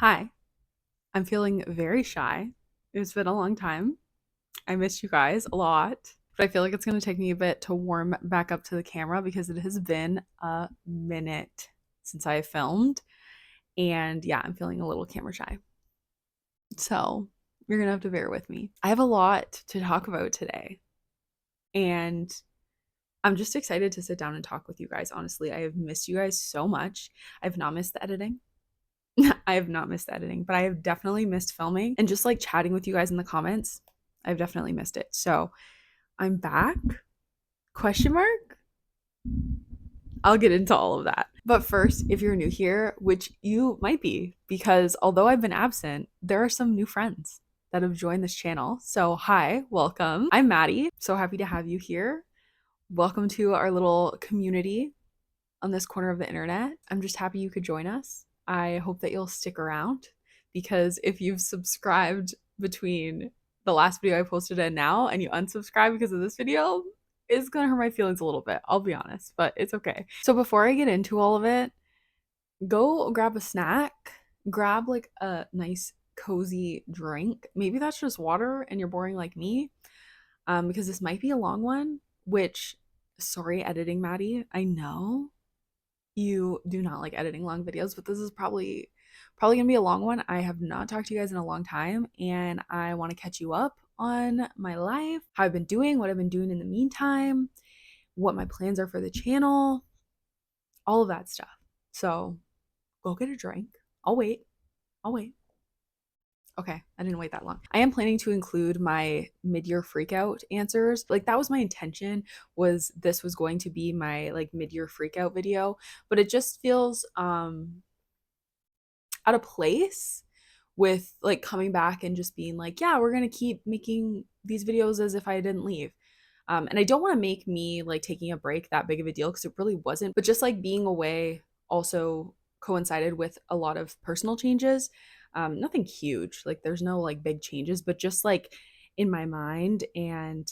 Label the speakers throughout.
Speaker 1: Hi, I'm feeling very shy. It's been a long time. I missed you guys a lot, but I feel like it's going to take me a bit to warm back up to the camera because it has been a minute since I filmed. And yeah, I'm feeling a little camera shy. So you're going to have to bear with me. I have a lot to talk about today, and I'm just excited to sit down and talk with you guys. Honestly, I have missed you guys so much. I've not missed the editing. I have not missed editing, but I have definitely missed filming and just like chatting with you guys in the comments. I've definitely missed it. So I'm back? Question mark? I'll get into all of that. But first, if you're new here, which you might be, because although I've been absent, there are some new friends that have joined this channel. So hi, welcome. I'm Maddie. So happy to have you here. Welcome to our little community on this corner of the internet. I'm just happy you could join us. I hope that you'll stick around because if you've subscribed between the last video I posted and now and you unsubscribe because of this video, it's gonna hurt my feelings a little bit, I'll be honest, but it's okay. So before I get into all of it, go grab a snack, grab like a nice cozy drink. Maybe that's just water and you're boring like me, because this might be a long one, which, sorry, editing Maddie, I know you do not like editing long videos, but this is probably gonna be a long one. I have not talked to you guys in a long time, and I want to catch you up on my life, how I've been doing, what I've been doing in the meantime, what my plans are for the channel, all of that stuff. So go get a drink. I'll wait. I'll wait. Okay, I didn't wait that long. I am planning to include my mid-year freakout answers. Like that was my intention, was this was going to be my like mid-year freakout video, but it just feels out of place with like coming back and just being like, yeah, we're going to keep making these videos as if I didn't leave. And I don't want to make me like taking a break that big of a deal because it really wasn't, but just like being away also coincided with a lot of personal changes. Nothing huge, like there's no like big changes, but just like in my mind and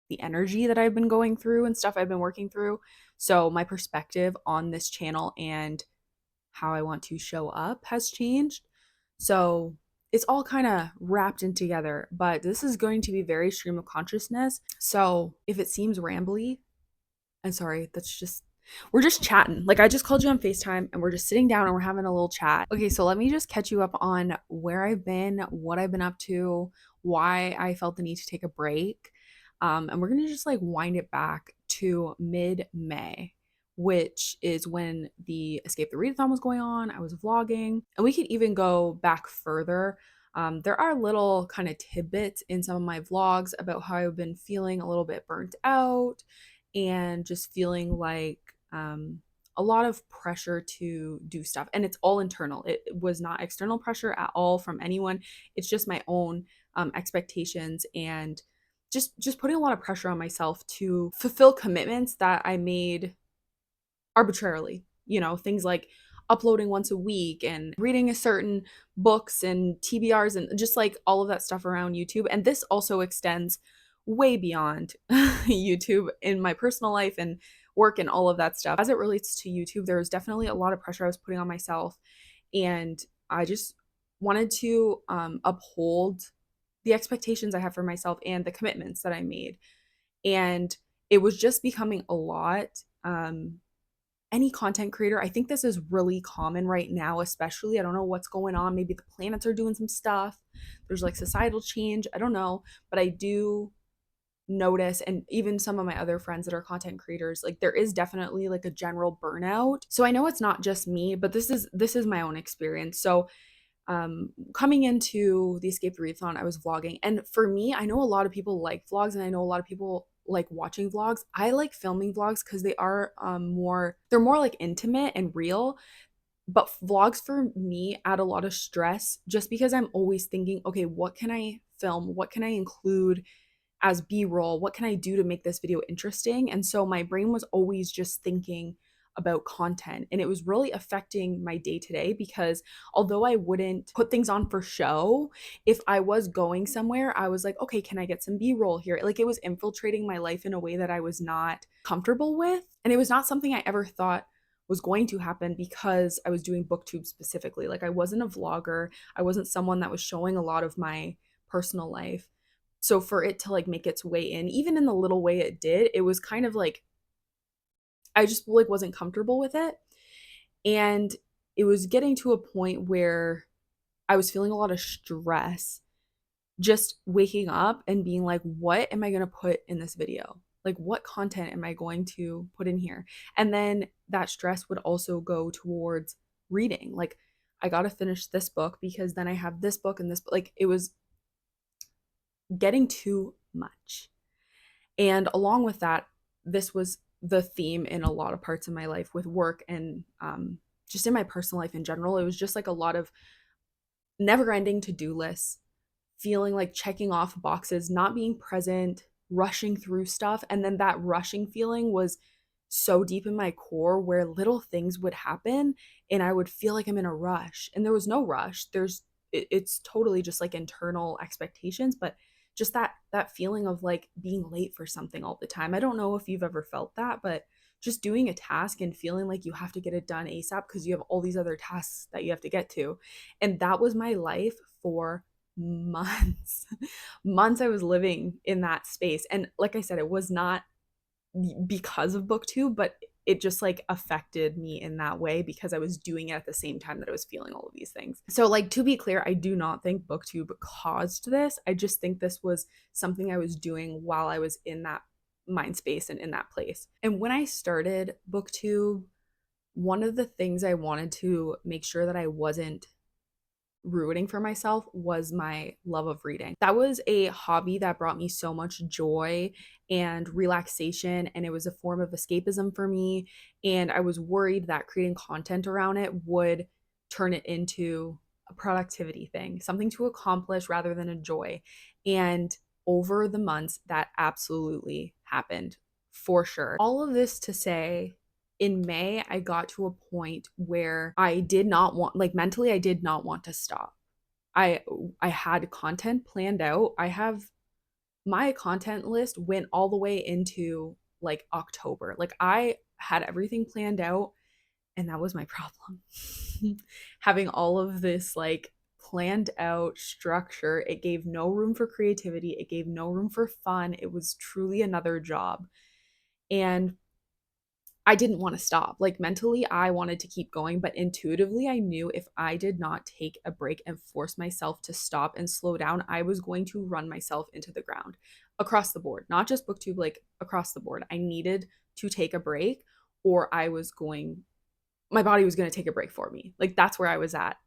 Speaker 1: the energy that I've been going through and stuff I've been working through. So my perspective on this channel and how I want to show up has changed. So it's all kind of wrapped in together, but this is going to be very stream of consciousness. So if it seems rambly, I'm sorry, that's just, we're just chatting. Like I just called you on FaceTime and we're just sitting down and we're having a little chat. Okay, so let me just catch you up on where I've been, what I've been up to, why I felt the need to take a break. And we're gonna just like wind it back to mid-May, which is when the Escape the Readathon was going on. I was vlogging, and we could even go back further. There are little kind of tidbits in some of my vlogs about how I've been feeling a little bit burnt out and just feeling like a lot of pressure to do stuff. And it's all internal. It was not external pressure at all from anyone. It's just my own expectations and just putting a lot of pressure on myself to fulfill commitments that I made arbitrarily. You know, things like uploading once a week and reading a certain books and TBRs and just like all of that stuff around YouTube. And this also extends way beyond YouTube in my personal life and work and all of that stuff. As it relates to YouTube, there was definitely a lot of pressure I was putting on myself, and I just wanted to uphold the expectations I have for myself and the commitments that I made. And it was just becoming a lot. Any content creator, I think this is really common right now, especially. I don't know what's going on. Maybe the planets are doing some stuff. There's like societal change. I don't know. But I do notice, and even some of my other friends that are content creators, like there is definitely like a general burnout. So I know it's not just me, but this is my own experience. So coming into the Escape the Readathon, I was vlogging. And for me, I know a lot of people like vlogs and I know a lot of people like watching vlogs. I like filming vlogs because they are they're more like intimate and real. But vlogs for me add a lot of stress just because I'm always thinking, okay, what can I film? What can I include as B-roll? What can I do to make this video interesting? And so my brain was always just thinking about content, and it was really affecting my day-to-day because although I wouldn't put things on for show, if I was going somewhere, I was like, okay, can I get some B-roll here? Like it was infiltrating my life in a way that I was not comfortable with, and it was not something I ever thought was going to happen because I was doing booktube specifically. Like I wasn't a vlogger, I wasn't someone that was showing a lot of my personal life. So for it to like make its way in, even in the little way it did, it was kind of like I just like wasn't comfortable with it. And it was getting to a point where I was feeling a lot of stress just waking up and being like, what am I going to put in this video? Like, what content am I going to put in here? And then that stress would also go towards reading. Like, I got to finish this book because then I have this book and this, like, it was getting too much. And along with that, this was the theme in a lot of parts of my life with work and just in my personal life in general. It was just like a lot of never ending to do lists, feeling like checking off boxes, not being present, rushing through stuff. And then that rushing feeling was so deep in my core where little things would happen and I would feel like I'm in a rush. And there was no rush. It's totally just like internal expectations, but just that feeling of like being late for something all the time. I don't know if you've ever felt that, but just doing a task and feeling like you have to get it done ASAP because you have all these other tasks that you have to get to. And that was my life for months. Months I was living in that space. And like I said, it was not because of booktube, but it just like affected me in that way because I was doing it at the same time that I was feeling all of these things. So like to be clear, I do not think booktube caused this. I just think this was something I was doing while I was in that mind space and in that place. And when I started booktube, one of the things I wanted to make sure that I wasn't ruining for myself was my love of reading. That was a hobby that brought me so much joy and relaxation, and it was a form of escapism for me. And I was worried that creating content around it would turn it into a productivity thing, something to accomplish rather than a joy. And over the months, that absolutely happened for sure. All of this to say, in May, I got to a point where I did not want, like mentally, I did not want to stop. I I had content planned out. I have my content list went all the way into like October. Like I had everything planned out, and that was my problem. Having all of this like planned out structure, it gave no room for creativity, it gave no room for fun. It was truly another job. And I didn't want to stop. Like mentally, I wanted to keep going, but intuitively, I knew if I did not take a break and force myself to stop and slow down, I was going to run myself into the ground across the board, not just booktube, like across the board. I needed to take a break or my body was going to take a break for me. Like that's where I was at.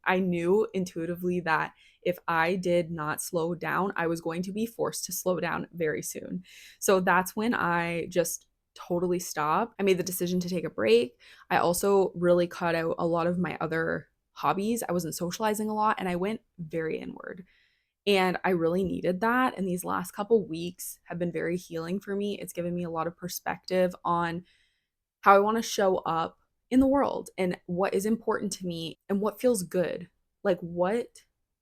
Speaker 1: I knew intuitively that if I did not slow down, I was going to be forced to slow down very soon. So that's when I just totally stopped. I made the decision to take a break. I also really cut out a lot of my other hobbies. I wasn't socializing a lot and I went very inward. And I really needed that. And these last couple weeks have been very healing for me. It's given me a lot of perspective on how I want to show up in the world and what is important to me and what feels good. Like what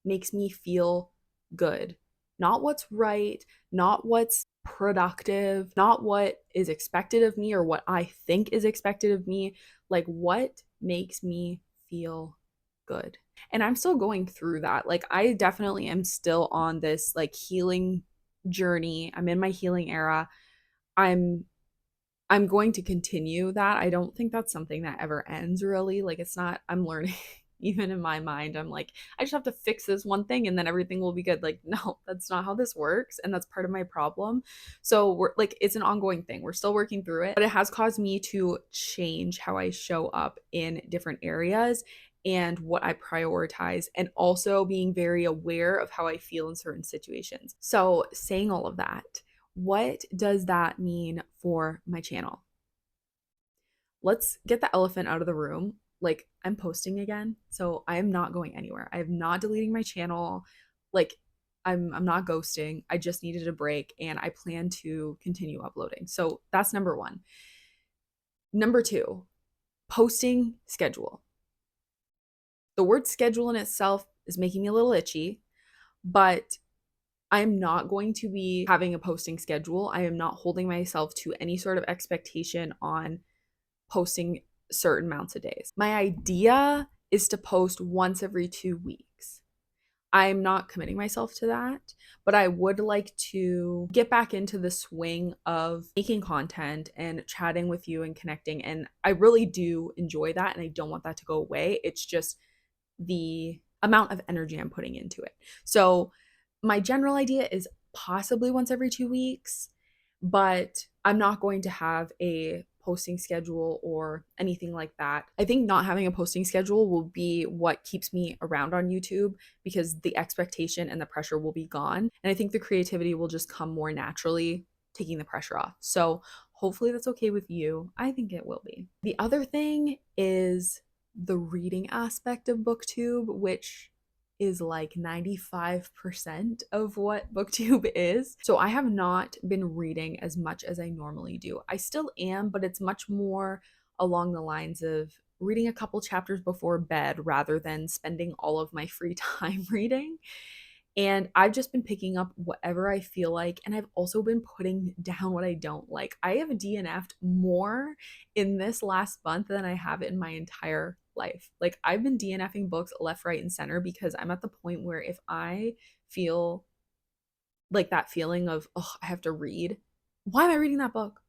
Speaker 1: makes me feel good. Not what's right, not what's productive, not what is expected of me or what I think is expected of me. Like what makes me feel good. And I'm still going through that. Like I definitely am still on this like healing journey. I'm in my healing era. I'm I'm going to continue that. I don't think that's something that ever ends really. Like it's not, I'm learning even in my mind. I'm like, I just have to fix this one thing and then everything will be good. Like, no, that's not how this works. And that's part of my problem. So we're like, it's an ongoing thing. We're still working through it, but it has caused me to change how I show up in different areas and what I prioritize, and also being very aware of how I feel in certain situations. So, saying all of that, what does that mean for my channel? Let's get the elephant out of the room. Like, I'm posting again, so I am not going anywhere. I am not deleting my channel. Like, I'm not ghosting. I just needed a break and I plan to continue uploading. So that's number one. Number two, posting schedule. The word schedule in itself is making me a little itchy, but I'm not going to be having a posting schedule. I am not holding myself to any sort of expectation on posting certain amounts of days. My idea is to post once every 2 weeks. I'm not committing myself to that, but I would like to get back into the swing of making content and chatting with you and connecting. And I really do enjoy that, and I don't want that to go away. It's just the amount of energy I'm putting into it. So, my general idea is possibly once every 2 weeks, but I'm not going to have a posting schedule or anything like that. I think not having a posting schedule will be what keeps me around on YouTube because the expectation and the pressure will be gone. And I think the creativity will just come more naturally, taking the pressure off. So hopefully that's okay with you. I think it will be. The other thing is the reading aspect of booktube, which is like 95% of what booktube is. So I have not been reading as much as I normally do. I still am, but it's much more along the lines of reading a couple chapters before bed rather than spending all of my free time reading. And I've just been picking up whatever I feel like. And I've also been putting down what I don't like. I have DNF'd more in this last month than I have in my entire life. Like, I've been DNFing books left, right, and center because I'm at the point where if I feel like that feeling of, oh, I have to read, why am I reading that book?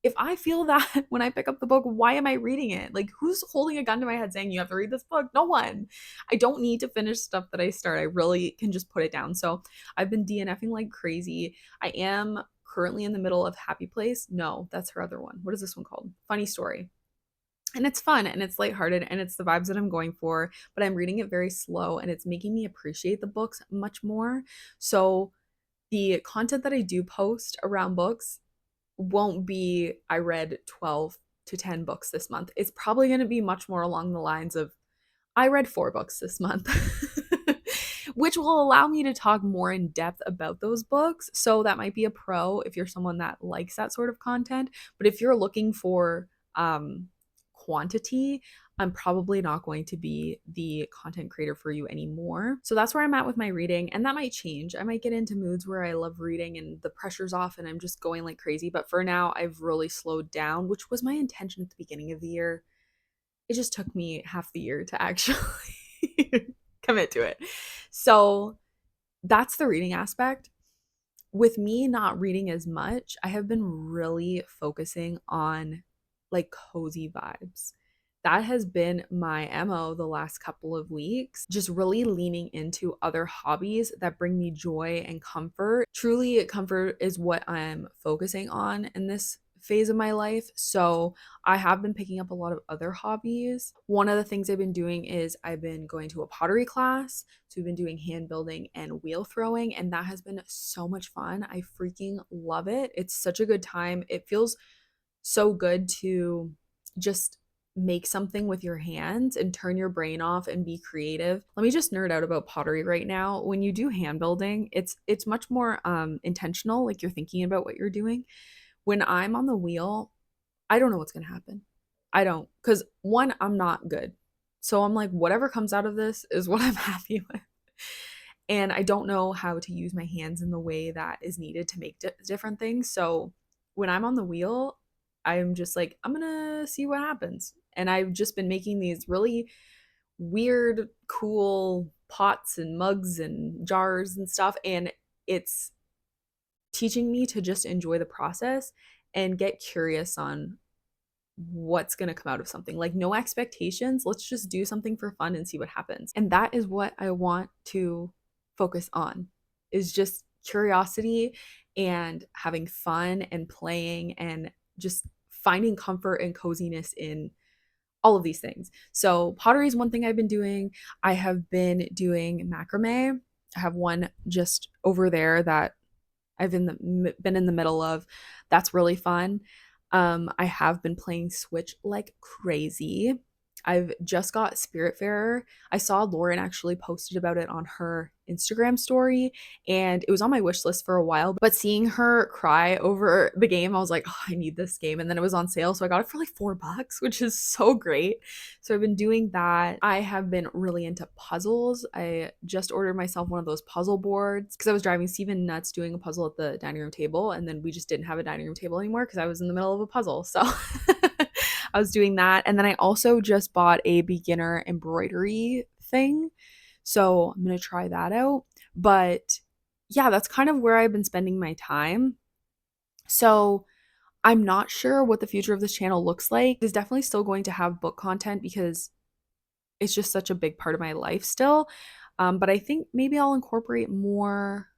Speaker 1: If I feel that when I pick up the book, why am I reading it? Like, who's holding a gun to my head saying you have to read this book? No one. I don't need to finish stuff that I start. I really can just put it down. So I've been DNFing like crazy. I am currently in the middle of Happy Place. No, that's her other one. What is this one called? Funny Story. And it's fun and it's lighthearted and it's the vibes that I'm going for, but I'm reading it very slow and it's making me appreciate the books much more. So the content that I do post around books won't be I read 12 to 10 books this month. It's probably going to be much more along the lines of I read 4 books this month, which will allow me to talk more in depth about those books. So that might be a pro if you're someone that likes that sort of content. But if you're looking for quantity, I'm probably not going to be the content creator for you anymore. So that's where I'm at with my reading, and that might change. I might get into moods where I love reading and the pressure's off and I'm just going like crazy. But for now, I've really slowed down, which was my intention at the beginning of the year. It just took me half the year to actually commit to it. So that's the reading aspect. With me not reading as much, I have been really focusing on like cozy vibes. That has been my MO the last couple of weeks, just really leaning into other hobbies that bring me joy and comfort. Truly, comfort is what I'm focusing on in this phase of my life. So I have been picking up a lot of other hobbies. One of the things I've been doing is I've been going to a pottery class. So we've been doing hand building and wheel throwing, and that has been so much fun. I freaking love it. It's such a good time. It feels so good to just make something with your hands and turn your brain off and be creative. Let me just nerd out about pottery right now. When you do hand building, it's much more intentional, like you're thinking about what you're doing. When I'm on the wheel, I don't know what's going to happen. I don't, cuz one, I'm not good. So I'm like, whatever comes out of this is what I'm happy with. And I don't know how to use my hands in the way that is needed to make different things. So when I'm on the wheel, I'm just like, I'm gonna see what happens. And I've just been making these really weird, cool pots and mugs and jars and stuff. And it's teaching me to just enjoy the process and get curious on what's going to come out of something. Like, no expectations. Let's just do something for fun and see what happens. And that is what I want to focus on, is just curiosity and having fun and playing and just finding comfort and coziness in all of these things. So pottery is one thing I've been doing. I have been doing macrame. I have one just over there that I've been in the middle of. That's really fun. I have been playing Switch like crazy. I've just got Spiritfarer. I saw Lauren actually posted about it on her Instagram story, and it was on my wish list for a while. But seeing her cry over the game, I was like, oh, I need this game. And then it was on sale, so I got it for like $4, which is so great. So I've been doing that. I have been really into puzzles. I just ordered myself one of those puzzle boards because I was driving Steven nuts doing a puzzle at the dining room table, and then we just didn't have a dining room table anymore because I was in the middle of a puzzle. So I was doing that. And then I also just bought a beginner embroidery thing. So I'm going to try that out. But yeah, that's kind of where I've been spending my time. So I'm not sure what the future of this channel looks like. It's definitely still going to have book content because it's just such a big part of my life still. But I think maybe I'll incorporate more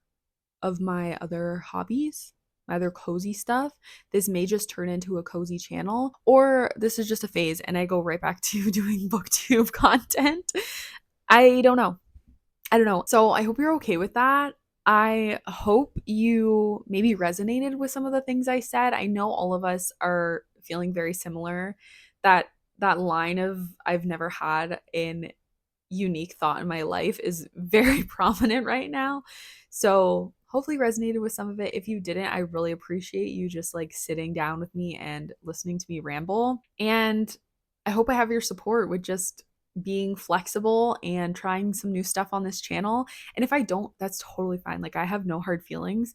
Speaker 1: of my other hobbies, my other cozy stuff. This may just turn into a cozy channel, or this is just a phase and I go right back to doing booktube content. I don't know. I don't know. So I hope you're okay with that. I hope you maybe resonated with some of the things I said. I know all of us are feeling very similar. That that line of I've never had an unique thought in my life is very prominent right now. So hopefully resonated with some of it. If you didn't, I really appreciate you just like sitting down with me and listening to me ramble. And I hope I have your support with just being flexible and trying some new stuff on this channel. And if I don't, that's totally fine. Like I have no hard feelings.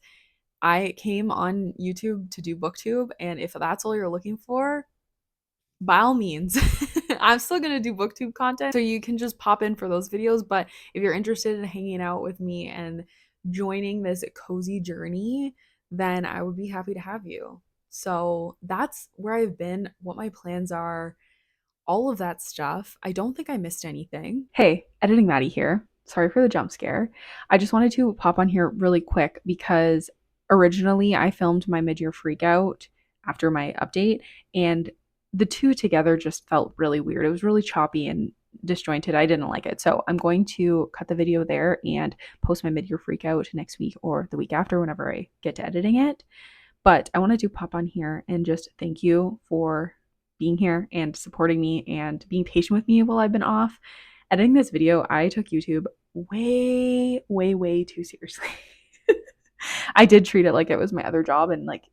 Speaker 1: I came on YouTube to do booktube, and if that's all you're looking for, by all means. I'm still gonna do booktube content, so you can just pop in for those videos. But if you're interested in hanging out with me and joining this cozy journey, then I would be happy to have you. So that's where I've been, what my plans are, all of that stuff. I don't think I missed anything. Hey, editing Maddie here. Sorry for the jump scare. I just wanted to pop on here really quick because originally I filmed my mid-year freakout after my update, and the two together just felt really weird. It was really choppy and disjointed. I didn't like it. So I'm going to cut the video there and post my mid-year freakout next week or the week after whenever I get to editing it. But I wanted to pop on here and just thank you for being here and supporting me and being patient with me while I've been off. Editing this video, I took YouTube way, way, way too seriously. I did treat it like it was my other job, and like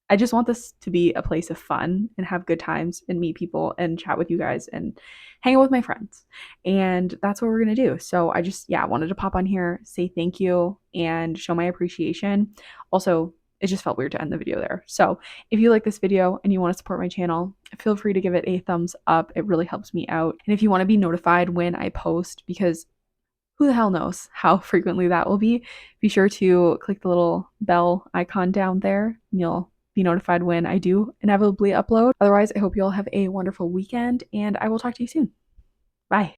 Speaker 1: I just want this to be a place of fun and have good times and meet people and chat with you guys and hang out with my friends. And that's what we're going to do. So I just, yeah, wanted to pop on here, say thank you, and show my appreciation. Also, it just felt weird to end the video there. So if you like this video and you want to support my channel, feel free to give it a thumbs up. It really helps me out. And if you want to be notified when I post, because who the hell knows how frequently that will be sure to click the little bell icon down there and you'll be notified when I do inevitably upload. Otherwise, I hope you all have a wonderful weekend and I will talk to you soon. Bye.